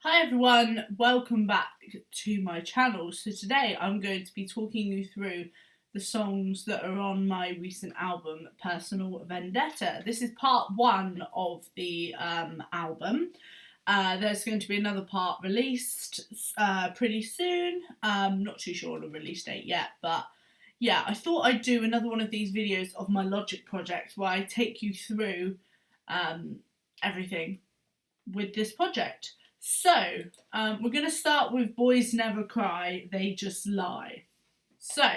Hi everyone, welcome back to my channel. So today I'm going to be talking you through the songs that are on my recent album, Personal Vendetta. This is part one of the album. There's going to be another part released pretty soon. Not too sure on a release date yet, but yeah, I thought I'd do another one of these videos of my Logic project where I take you through everything with this project. So, we're going to start with Boys Never Cry, They Just Lie. So,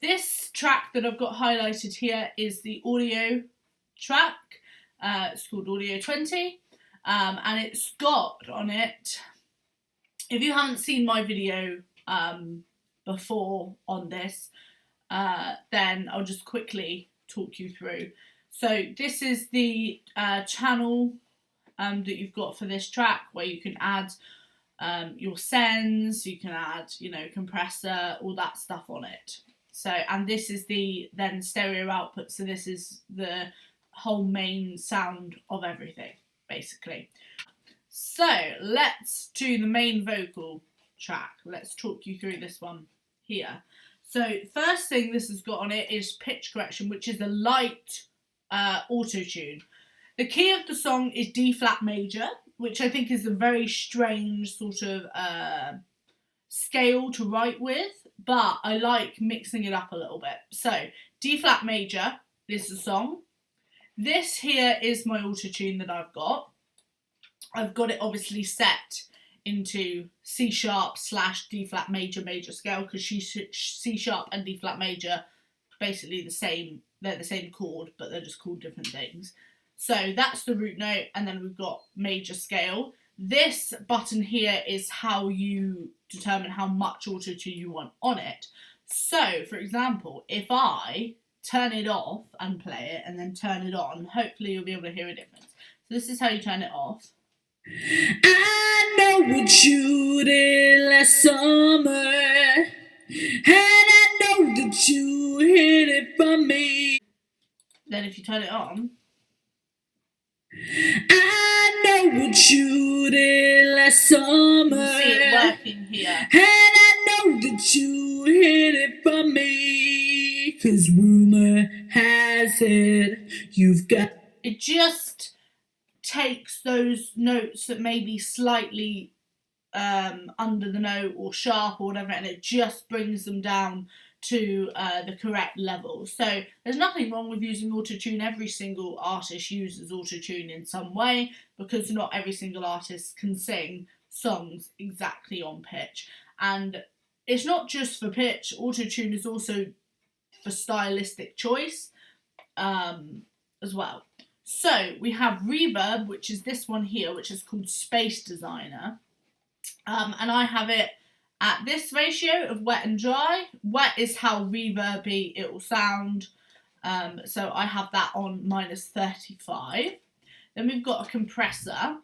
this track that I've got highlighted here is the audio track. It's called Audio 20. And it's got on it, if you haven't seen my video before on this, then I'll just quickly talk you through. So, this is the channel that you've got for this track, where you can add your sends, you can add, compressor, all that stuff on it. So, and this is the then stereo output, so this is the whole main sound of everything, basically. So, let's do the main vocal track. Let's talk you through this one here. So, first thing this has got on it is pitch correction, which is a light auto-tune. The key of the song is D flat major, which I think is a very strange sort of scale to write with, but I like mixing it up a little bit. So, D flat major, this is the song. This here is my auto-tune that I've got. I've got it obviously set into C sharp / D flat major scale, because C sharp and D flat major basically the same. They're the same chord, but they're just called different things. So that's the root note, and then we've got major scale. This button here is how you determine how much auto-tune you want on it. So, for example, if I turn it off and play it, and then turn it on, hopefully you'll be able to hear a difference. So this is how you turn it off. I know what you did last summer, and I know that you hid it from me. Then if you turn it on, I know what you did last summer, you see it working here. And I know that you hid it from me, 'cause rumor has it you've got. It just takes those notes that may be slightly under the note or sharp or whatever, and it just brings them down to the correct level. So there's nothing wrong with using autotune. Every single artist uses autotune in some way, because not every single artist can sing songs exactly on pitch. And it's not just for pitch, autotune is also for stylistic choice as well. So we have reverb, which is this one here, which is called Space Designer. And I have it at this ratio of wet and dry. Wet is how reverby it will sound. So I have that on -35. Then we've got a compressor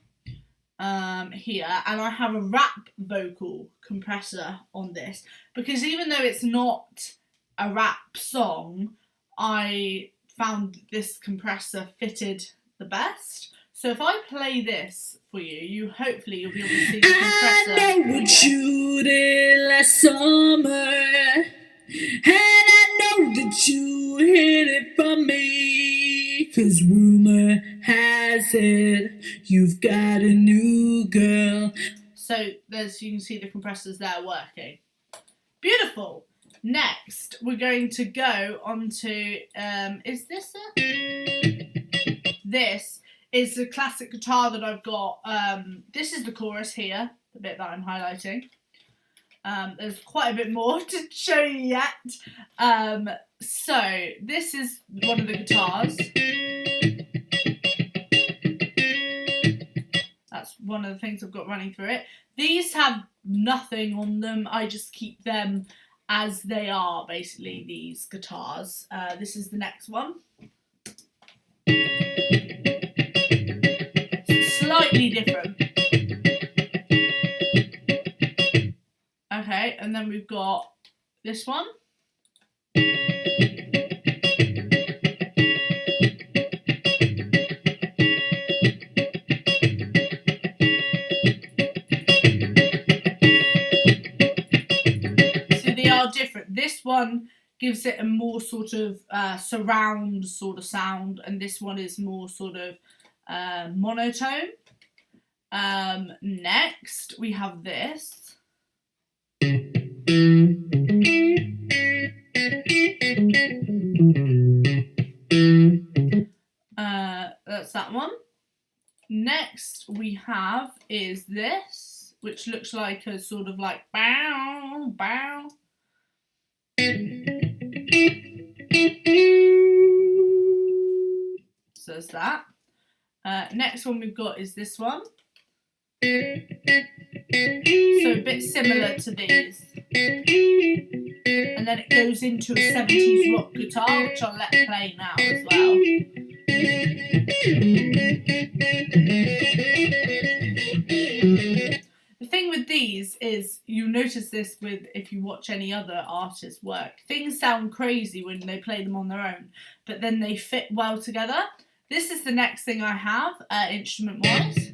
here, and I have a rap vocal compressor on this, because even though it's not a rap song, I found this compressor fitted the best. So if I play this for you, hopefully you'll be able to see the compressor. I know what you did last summer, and I know that you hid it from me, 'cause rumor has it you've got a new girl. So you can see the compressors there working. Beautiful. Next, we're going to go on to, is this it? This is the classic guitar that I've got. This is the chorus here, the bit that I'm highlighting. There's quite a bit more to show you yet. So this is one of the guitars. That's one of the things I've got running through it. These have nothing on them. I just keep them as they are, basically, these guitars. This is the next one. Slightly different. Okay, and then we've got this one. one gives it a more sort of surround sort of sound, and this one is more sort of monotone. Next we have this. That's that one. Next we have is this, which looks like a sort of like bow, bow. So there's that. Next one we've got is this one. So a bit similar to these. And then it goes into a 70s rock guitar, which I'll let play now as well. The thing with these is, you notice this with, if you watch any other artist's work, things sound crazy when they play them on their own, but then they fit well together. This is the next thing I have, instrument-wise.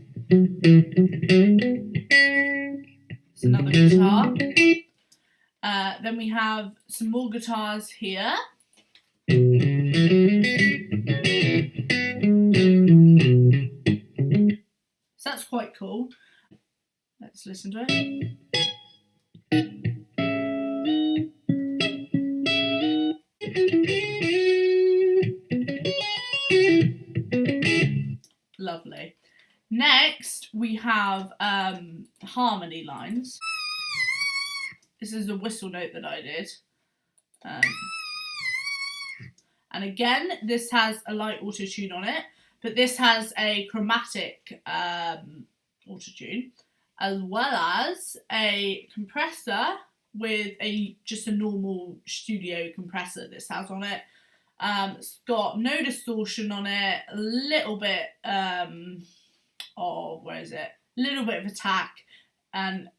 It's another guitar. Then we have some more guitars here. So that's quite cool. Let's listen to it. Lovely. Next, we have harmony lines. This is a whistle note that I did. And again, this has a light auto-tune on it, but this has a chromatic auto-tune, as well as a compressor with just a normal studio compressor this has on it. It's got no distortion on it, a little bit little bit of attack, and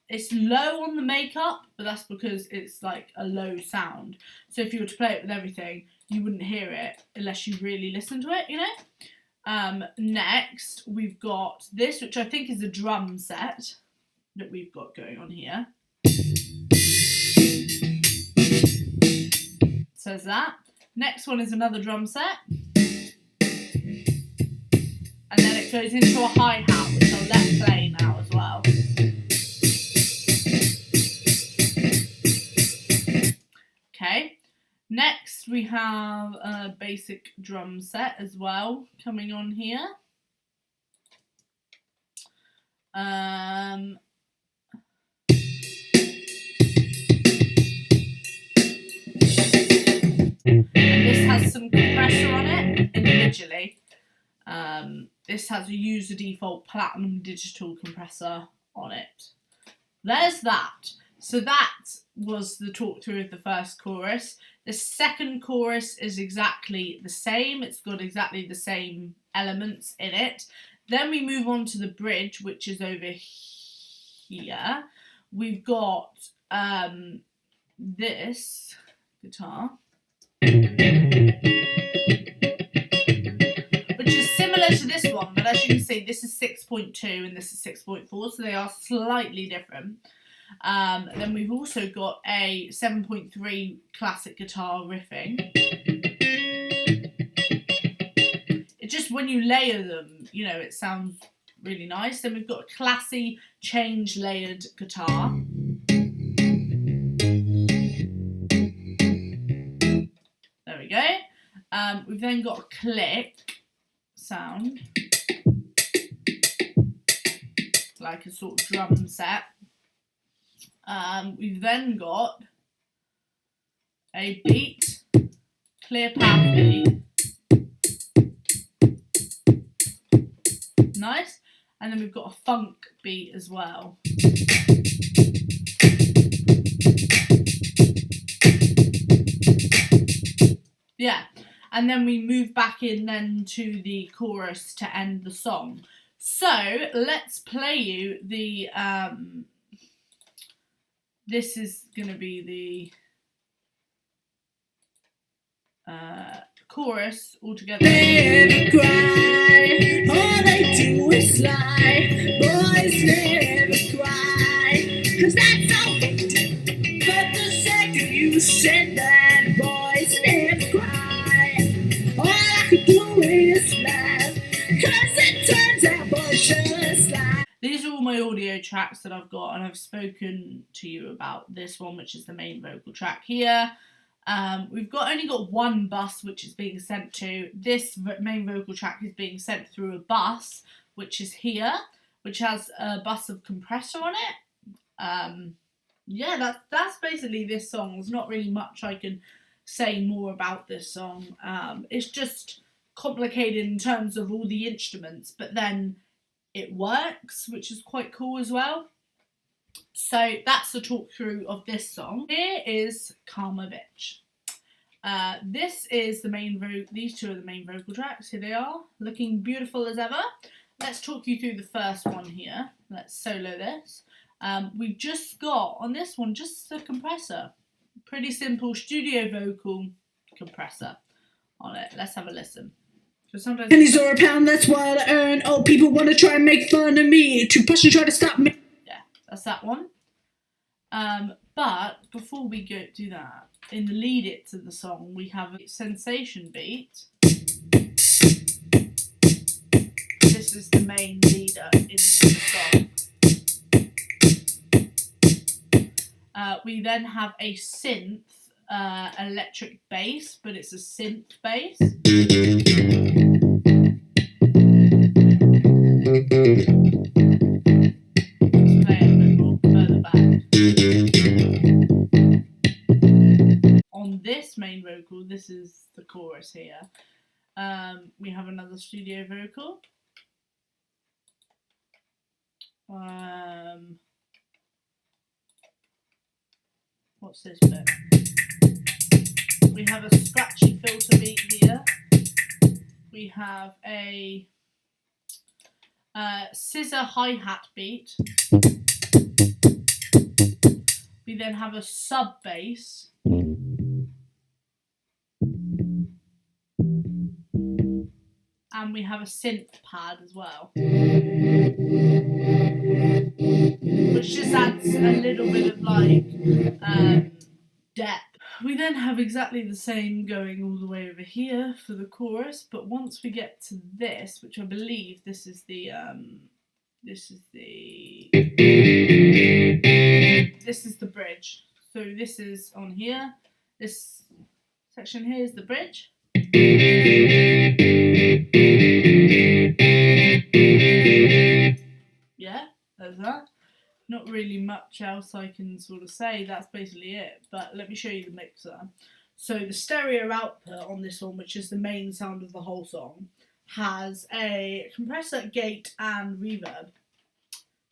it's low on the makeup, but that's because it's like a low sound. So if you were to play it with everything, you wouldn't hear it unless you really listen to it, you know? Next, we've got this, which I think is a drum set that we've got going on here. So there's that. Next one is another drum set. And then it goes into a hi-hat, which I'll let play now as well. Okay. Next we have a basic drum set as well coming on here. And this has some compressor on it individually. This has a user default platinum digital compressor on it. There's that. So that was the talk through of the first chorus. The second chorus is exactly the same. It's got exactly the same elements in it. Then we move on to the bridge, which is over here. We've got this guitar, which is similar to this one, but as you can see, this is 6.2 and this is 6.4, so they are slightly different. Then we've also got a 7.3 classic guitar riffing. It just, when you layer them, you know, it sounds really nice. Then we've got a classy change layered guitar. There we go. We've then got a click sound, like a sort of drum set. We've then got a beat, clear path beat. Nice. And then we've got a funk beat as well. Yeah. And then we move back in then to the chorus to end the song. So let's play you the this is going to be the chorus altogether. Never cry, all they do is lie. Boys never cry, 'cause that's all they do. But the second you said that boys never cry. All I could do is laugh, 'cause it turns out boys just lie. These are all my audio tracks that I've got, and I've spoken to you about this one, which is the main vocal track here. We've only got one bus which is being sent to. This main vocal track is being sent through a bus, which is here, which has a bus of compressor on it. Yeah, that's basically this song. There's not really much I can say more about this song. It's just complicated in terms of all the instruments, but then it works, which is quite cool as well. So that's the talk through of this song. Here is Karma Bitch. This is the main these two are the main vocal tracks. Here they are, looking beautiful as ever. Let's talk you through the first one here. Let's solo this. We've just got, on this one, just the compressor. Pretty simple studio vocal compressor on it. Let's have a listen. So sometimes Pennies or a pound, that's what I earn. Oh, people want to try and make fun of me. Too push and try to stop me. Yeah, that's that one. But before we go do that, in the lead it to the song, we have a sensation beat. This is the main leader in the song. We then have a synth electric bass, but it's a synth bass. Let's play it a bit more further back. On this main vocal, this is the chorus here. We have another studio vocal. What's this bit? We have a scratchy filter beat here. We have a scissor hi-hat beat. We then have a sub bass. And we have a synth pad as well, which just adds a little bit of like depth. We then have exactly the same going all the way over here for the chorus, but once we get to this, which I believe this is the bridge. So this is on here. This section here is the bridge. Yeah, there's that. Not really much else I can sort of say. That's basically it. But let me show you the mixer. So the stereo output on this one, which is the main sound of the whole song, has a compressor, gate, and reverb.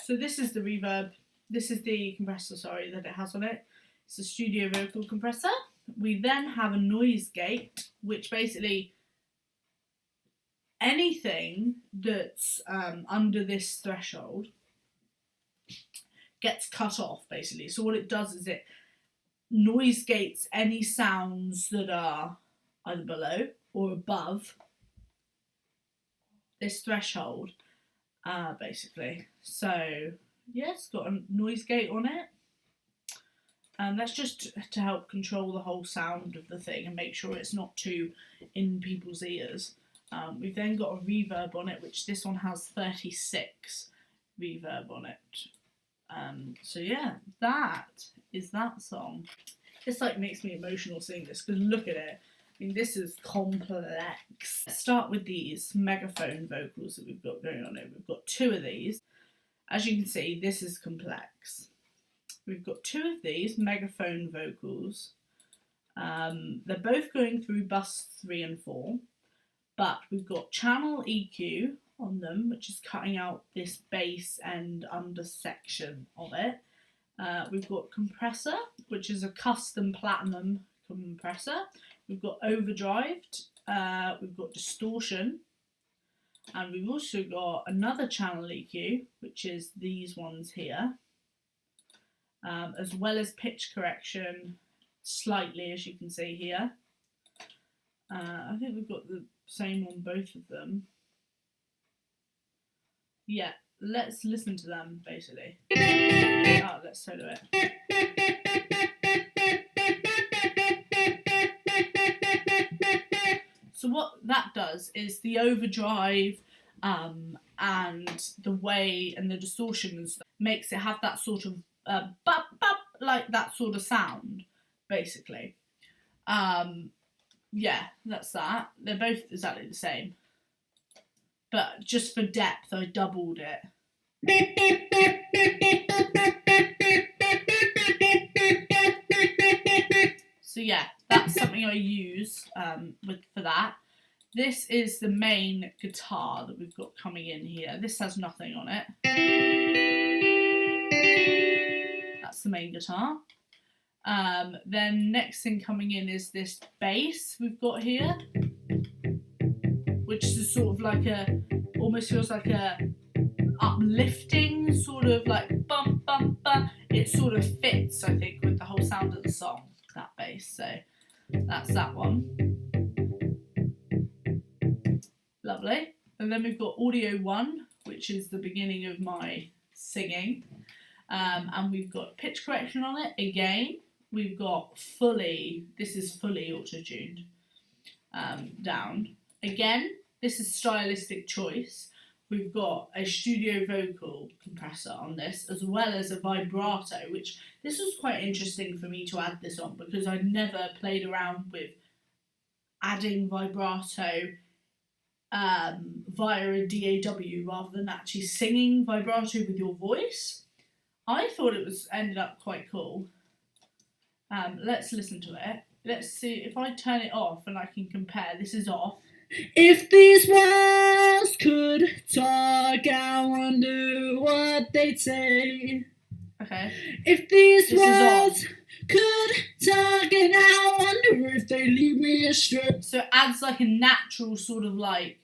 So this is the reverb. This is the compressor, sorry, that it has on it. It's a studio vocal compressor. We then have a noise gate, which basically anything that's under this threshold gets cut off, basically. So what it does is it noise gates any sounds that are either below or above this threshold, basically. So yeah, it's got a noise gate on it. And that's just to help control the whole sound of the thing and make sure it's not too in people's ears. We've then got a reverb on it, which this one has 36 reverb on it. So yeah, that is that song. This like makes me emotional seeing this because look at it. I mean, this is complex. Let's start with these megaphone vocals that we've got going on here. We've got two of these. As you can see, this is complex. We've got two of these megaphone vocals. They're both going through bus 3 and 4, but we've got channel EQ on them, which is cutting out this bass and under section of it. We've got compressor, which is a custom platinum compressor. We've got overdrive, we've got distortion, and we've also got another channel EQ, which is these ones here, as well as pitch correction slightly, as you can see here. I think we've got the same on both of them. Yeah, let's listen to them, basically. Let's solo it. what that does is the overdrive and the way and the distortion and stuff makes it have that sort of bop, bop, like that sort of sound, basically. Yeah, that's that. They're both exactly the same. But just for depth, I doubled it. So yeah, that's something I use for that. This is the main guitar that we've got coming in here. This has nothing on it. That's the main guitar. Then next thing coming in is this bass we've got here, which is sort of like almost feels like a uplifting sort of like bum bum bum. It sort of fits, I think, with the whole sound of the song, that bass. So that's that one. Lovely. And then we've got audio 1, which is the beginning of my singing. And we've got pitch correction on it again. We've got this is fully auto-tuned down. Again, this is stylistic choice. We've got a studio vocal compressor on this, as well as a vibrato, which this was quite interesting for me to add this on because I'd never played around with adding vibrato via a DAW rather than actually singing vibrato with your voice. I thought it ended up quite cool. Let's listen to it. Let's see if I turn it off and I can compare. This is off. If these walls could talk, I wonder what they'd say. Okay. If these walls could talk, and I wonder if they lead me astray. So it adds like a natural sort of like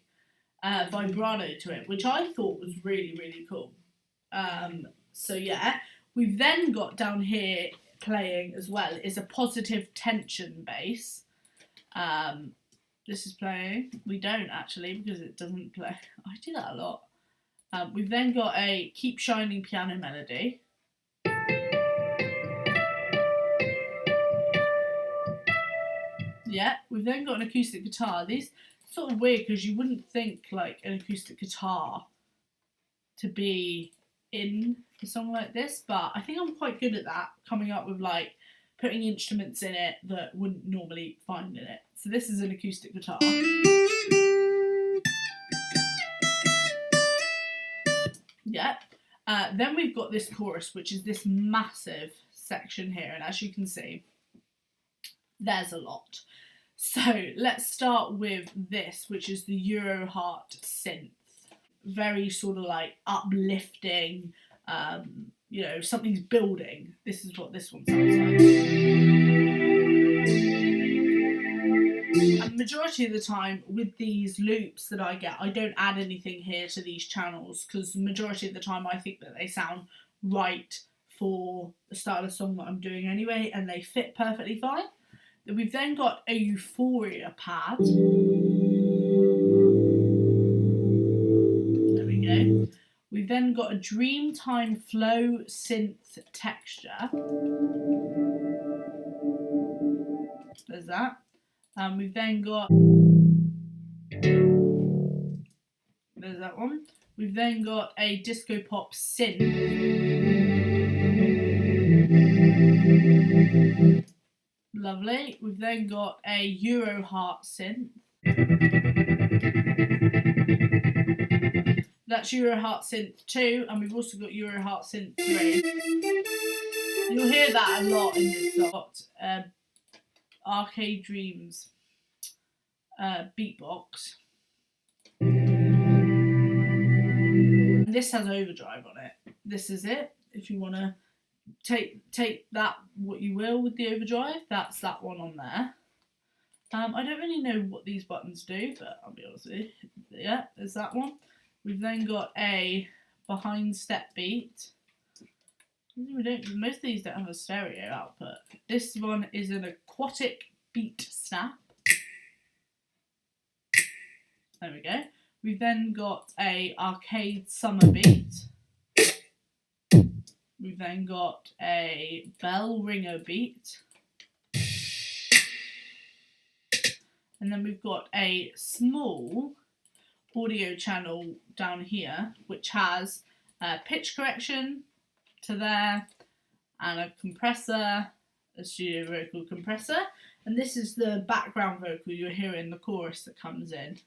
vibrato to it, which I thought was really, really cool. So yeah, we've then got down here playing as well is a positive tension bass. This is playing. We don't actually because it doesn't play. I do that a lot. We've then got a Keep Shining piano melody. Yeah, we've then got an acoustic guitar. These sort of weird because you wouldn't think like an acoustic guitar to be in a song like this, but I think I'm quite good at that, coming up with like putting instruments in it that wouldn't normally find in it. So this is an acoustic guitar. Yeah. Then we've got this chorus, which is this massive section here, and as you can see, there's a lot. So let's start with this, which is the Euroheart synth. Very sort of like uplifting, something's building. This is what this one sounds like. And majority of the time with these loops that I get, I don't add anything here to these channels because the majority of the time I think that they sound right for the style of song that I'm doing anyway, and they fit perfectly fine. We've then got a Euphoria pad. There we go. We've then got a Dreamtime Flow synth texture. There's that. We've then got... There's that one. We've then got a disco pop synth. Lovely. We've then got a Euroheart synth. That's Euroheart synth 2, and we've also got Euroheart synth 3. You'll hear that a lot in this lot. Arcade Dreams beatbox. And this has overdrive on it. This is it. If you want to take that what you will with the overdrive, that's that one on there. I don't really know what these buttons do, but I'll be honest with you. Yeah, there's that one. We've then got a behind step beat. Most of these don't have a stereo output. This one is an aquatic beat snap. There we go. We've then got a arcade summer beat. We've then got a bell ringer beat. And then we've got a small audio channel down here, which has pitch correction to there, and a compressor, a studio vocal compressor. And this is the background vocal you're hearing, the chorus that comes in.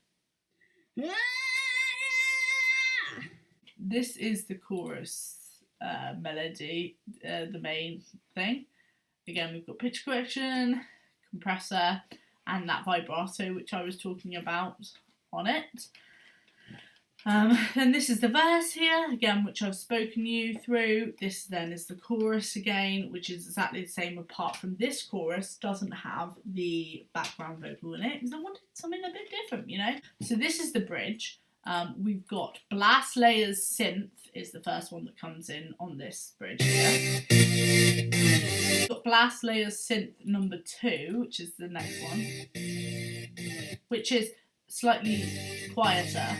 This is the chorus melody, the main thing. Again, we've got pitch correction, compressor, and that vibrato, which I was talking about on it. Then this is the verse here, again, which I've spoken you through. This then is the chorus again, which is exactly the same, apart from this chorus doesn't have the background vocal in it, because I wanted something a bit different, you know? So this is the bridge. We've got Blast Layers Synth is the first one that comes in on this bridge here. We've got Blast Layers Synth number 2, which is the next one, which is slightly quieter.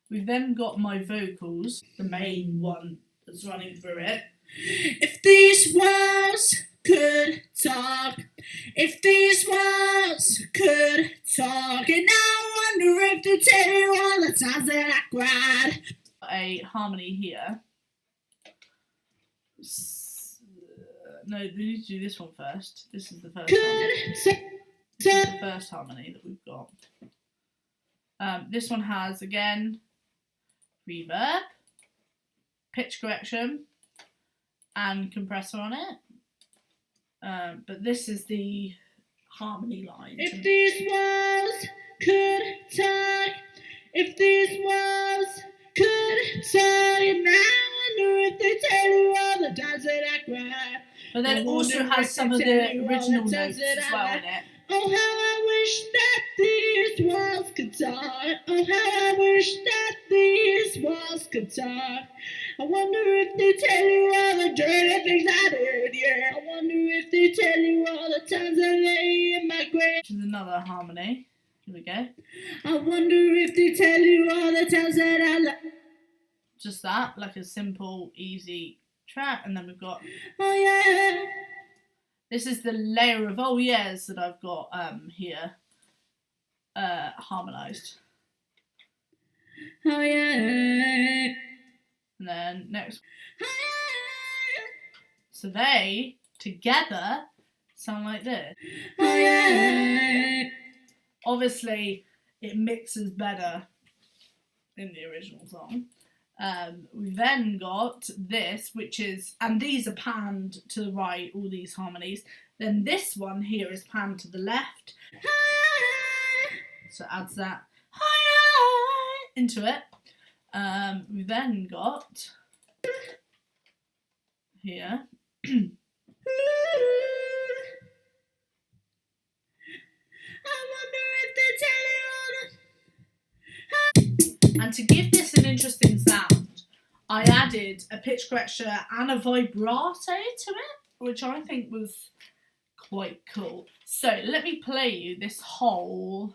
We've then got my vocals, the main one that's running through it. If these walls could talk, if these walls could talk, and I wonder if they tell you all the times that I cried. A harmony here. No, we need to do this one first. This is the first harmony. This is the first harmony that we've got. This one has, again, reverb, pitch correction, and compressor on it. But this is the harmony line. If these walls could talk, if these walls could talk, and I wonder if they tell you all the times that I cried. But then it also has some of the original notes as well in it. Oh, how I wish that these walls could talk. Oh, how I wish that these walls could talk. I wonder if they tell you all the dirty things I did, yeah. I wonder if they tell you all the times I lay in my grave. This is another harmony. Here we go. I wonder if they tell you all the times that I love. Just that, like a simple, easy track. And then we've got, oh yeah. This is the layer of oh yeahs that I've got here harmonised. Oh yeah. And then next. So they together sound like this. Oh yeah. Obviously, it mixes better in the original song. We then got this, which is, and these are panned to the right, all these harmonies. Then this one here is panned to the left. So it adds that into it. We then got here. And to give this an interesting sound, I added a pitch correction and a vibrato to it, which I think was quite cool. So let me play you this whole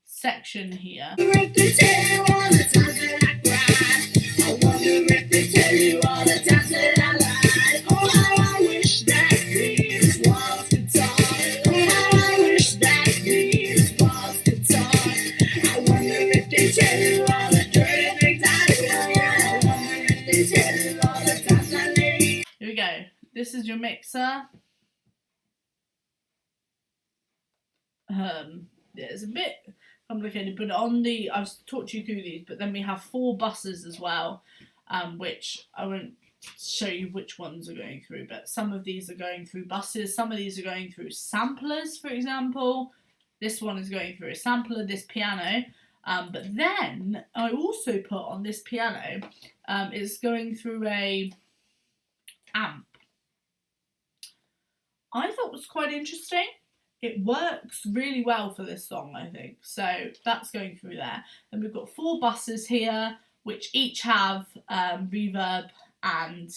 section here. I wonder if they tell you all the times that I cried. I wonder if they tell you all the times that I lied. Oh, how I wish that these walls could talk. Oh, how I wish that these walls could talk. I wonder if they tell you all the dirty things I did. I wonder if they tell you all the times I lay. Here we go. This is your mixer. It's a bit complicated, but on the, I've talked you through these, but then we have 4 buses as well, which I won't show you which ones are going through, but some of these are going through buses, some of these are going through samplers, for example. This one is going through a sampler, this piano, but then I also put on this piano, it's going through a amp. I thought it was quite interesting. It works really well for this song, I think. So that's going through there. And we've got 4 buses here, which each have reverb and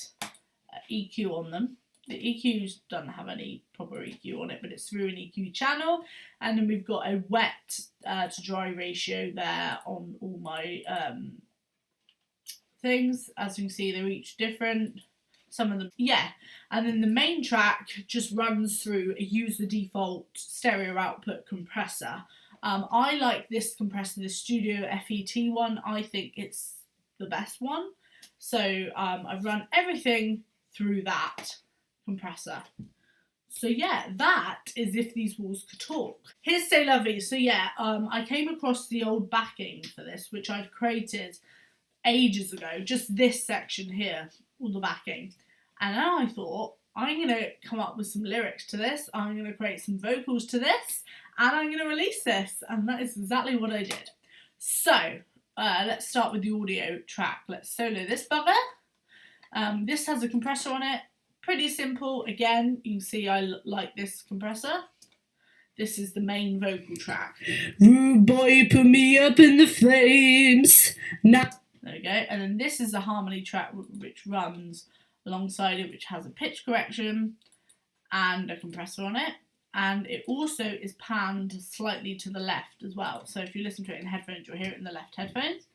EQ on them. The EQs don't have any proper EQ on it, but it's through an EQ channel. And then we've got a wet to dry ratio there on all my things. As you can see, they're each different. Some of them, yeah. And then the main track just runs through a use the default stereo output compressor. I like this compressor, the Studio FET one. I think it's the best one. So I've run everything through that compressor. So yeah, that is If These Walls Could Talk. Here's Say Lovey. So yeah, I came across the old backing for this, which I'd created ages ago, just this section here, all the backing. And then I thought, I'm going to come up with some lyrics to this, I'm going to create some vocals to this, and I'm going to release this. And that is exactly what I did. So, let's start with the audio track. Let's solo this bugger. This has a compressor on it. Pretty simple. Again, you can see I like this compressor. This is the main vocal track. Rude boy, put me up in the flames. Now. There we go. And then this is the harmony track which runs alongside it, which has a pitch correction and a compressor on it. And it also is panned slightly to the left as well. So if you listen to it in headphones, you'll hear it in the left headphones.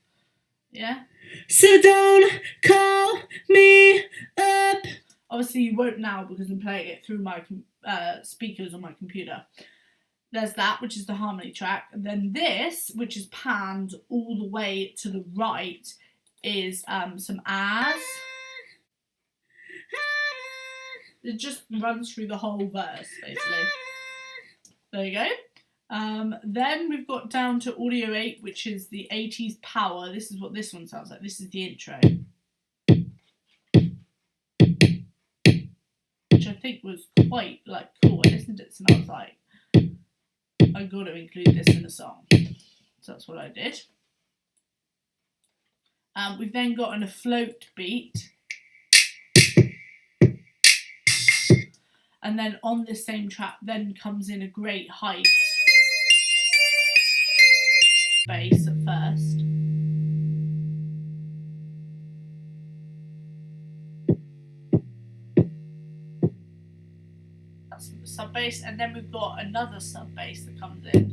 Yeah. So don't call me up. Obviously you won't now because I'm playing it through my speakers on my computer. There's that, which is the harmony track. And then this, which is panned all the way to the right, is some ahs. It just runs through the whole verse, basically. There you go. Then we've got down to Audio 8, which is the 80s power. This is what this one sounds like. This is the intro. Which I think was quite, cool. I listened to it and I was like, I got to include this in the song. So that's what I did. We've then got a float beat. And then on this same track then comes in a great height bass at first. That's the sub bass, and then we've got another sub bass that comes in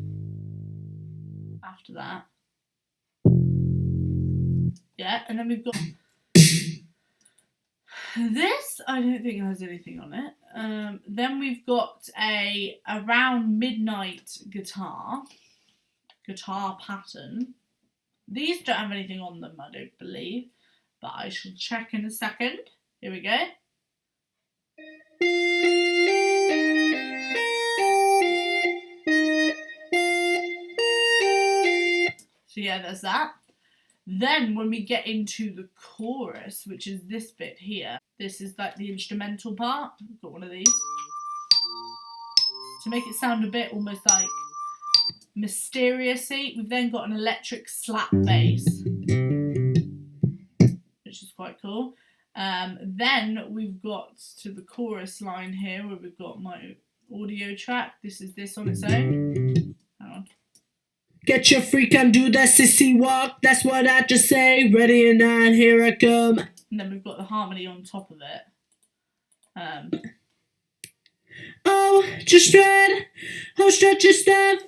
after that. Yeah, and then we've got this. I don't think has anything on it. Then we've got a around midnight guitar pattern. These don't have anything on them, I don't believe, but I shall check in a second. Here we go. So yeah, there's that. Then when we get into the chorus, which is this bit here, this is like the instrumental part. I've got one of these. To make it sound a bit almost like mysterious-y, we've then got an electric slap bass, which is quite cool. Then we've got to the chorus line here where we've got my audio track. This is this on its own. Hang on. Get your freak on, do that sissy walk. That's what I just say. Ready or not, here I come. And then we've got the harmony on top of it. Oh, just strut. Oh, stretch your stuff.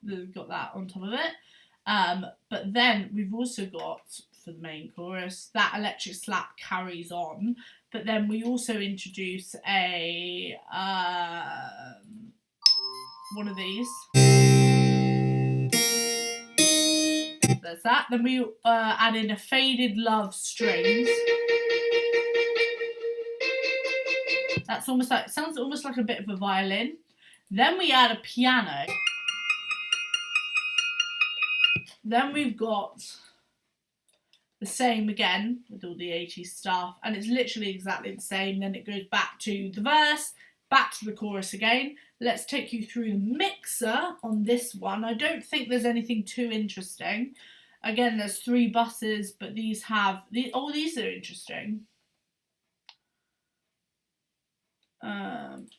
We've got that on top of it. But then we've also got, for the main chorus, that electric slap carries on. But then we also introduce a one of these. There's that. Then we add in a faded love strings. That's almost like, sounds almost like a bit of a violin. Then we add a piano. Then we've got the same again with all the 80s stuff, and it's literally exactly the same. Then it goes back to the verse, back to the chorus again. Let's take you through the mixer on this one. I don't think there's anything too interesting. Again, there's 3 buses, but these have these are interesting.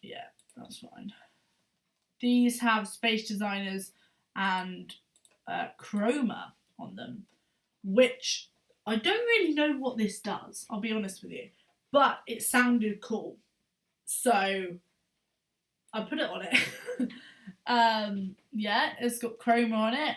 Yeah, that's fine. These have Space Designers and Chroma on them, which I don't really know what this does, I'll be honest with you, but it sounded cool, so I put it on it. Yeah, it's got Chroma on it,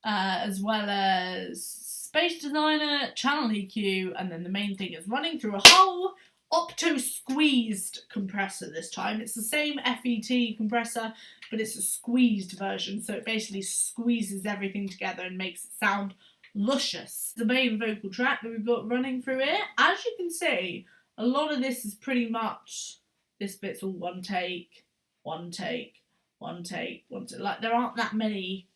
as well as Space Designer, Channel EQ, and then the main thing is running through a whole opto squeezed compressor this time. It's the same FET compressor, but it's a squeezed version, so it basically squeezes everything together and makes it sound luscious. The main vocal track that we've got running through it, as you can see, a lot of this is pretty much, this bit's all one take, one take, one take, one take. Like, there aren't that many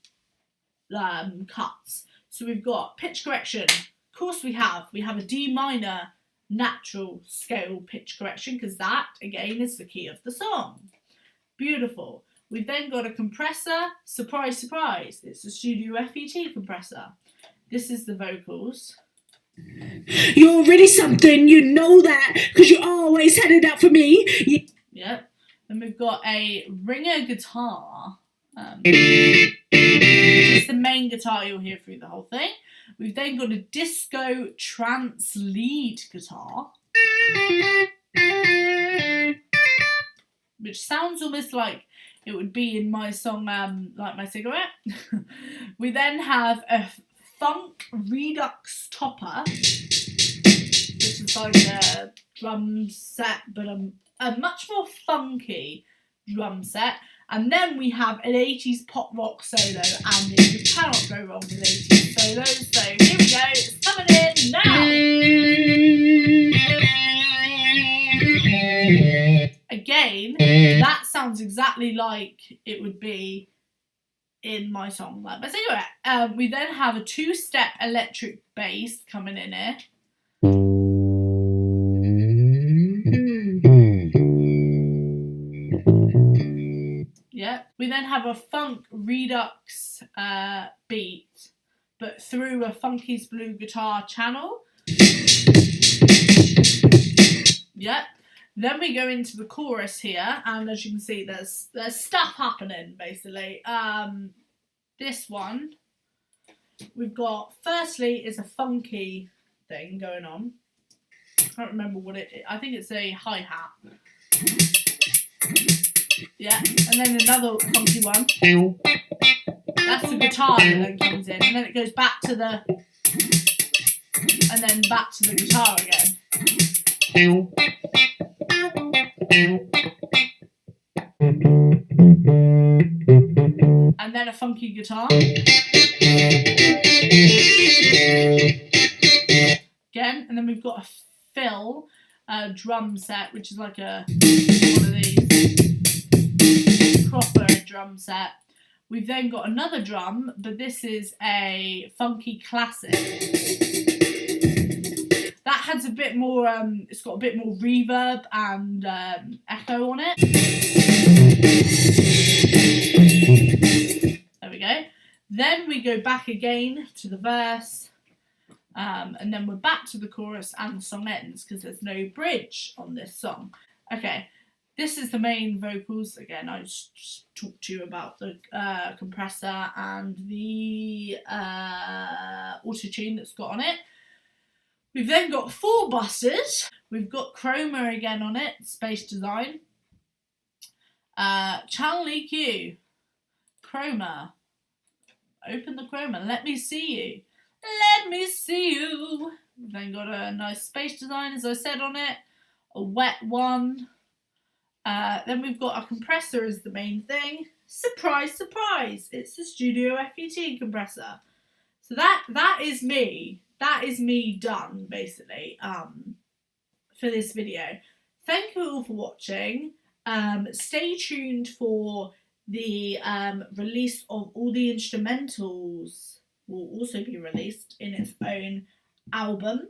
cuts. So we've got pitch correction. Of course we have a D minor natural scale pitch correction, because that, again, is the key of the song. Beautiful. We've then got a compressor. Surprise, surprise. It's a Studio FET compressor. This is the vocals. You're really something, you know that, because you always had it out for me. Yep. Then we've got a ringer guitar. It's the main guitar you'll hear through the whole thing. We've then got a disco trance lead guitar, which sounds almost like it would be in my song Light My Cigarette. We then have a funk redux topper, which is like a drum set, but a much more funky drum set. And then we have an 80s pop rock solo, and you cannot go wrong with 80s solos. So here we go, it's coming in now. Again, that sounds exactly like it would be in my song Light My Cigarette. We then have a 2-step electric bass coming in here. Yeah. We then have a funk redux beat, but through a Funky's Blue guitar channel. Yep. Then we go into the chorus here, and as you can see, there's stuff happening basically. This one we've got, firstly, is a funky thing going on. I can't remember what it is. I think it's a hi-hat. Yeah, and then another funky one. That's the guitar that then comes in, and then it goes back to the, and then back to the guitar again. And then a funky guitar. Again, and then we've got a fill drum set, which is like one of these proper drum set. We've then got another drum, but this is a funky classic. That has a bit more, it's got a bit more reverb and echo on it. There we go. Then we go back again to the verse, and then we're back to the chorus, and the song ends because there's no bridge on this song. Okay, this is the main vocals. Again, I just talked to you about the compressor and the auto-tune that's got on it. We've then got 4 buses. We've got chroma again on it, space design. Channel EQ, chroma. Open the chroma, let me see you. Let me see you. We've then got a nice space design, as I said, on it. A wet one. Then we've got a compressor as the main thing. Surprise, surprise. It's the Studio FET compressor. So that is me. That is me done, basically, for this video. Thank you all for watching. Stay tuned for the release of all the instrumentals. Will also be released in its own album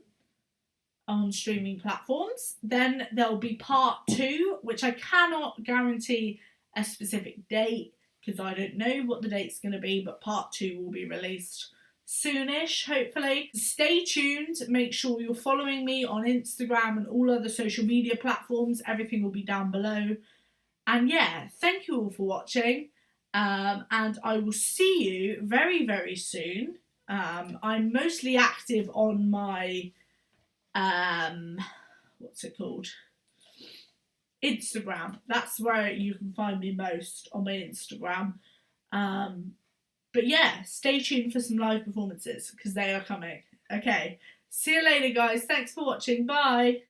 on streaming platforms. Then there'll be part 2, which I cannot guarantee a specific date because I don't know what the date's going to be, but part 2 will be released soonish, hopefully. Stay tuned. Make sure you're following me on Instagram and all other social media platforms. Everything will be down below. And yeah, thank you all for watching. And I will see you very, very soon. I'm mostly active on my, what's it called? Instagram. That's where you can find me most, on my Instagram. But yeah, stay tuned for some live performances because they are coming. Okay, see you later, guys. Thanks for watching. Bye.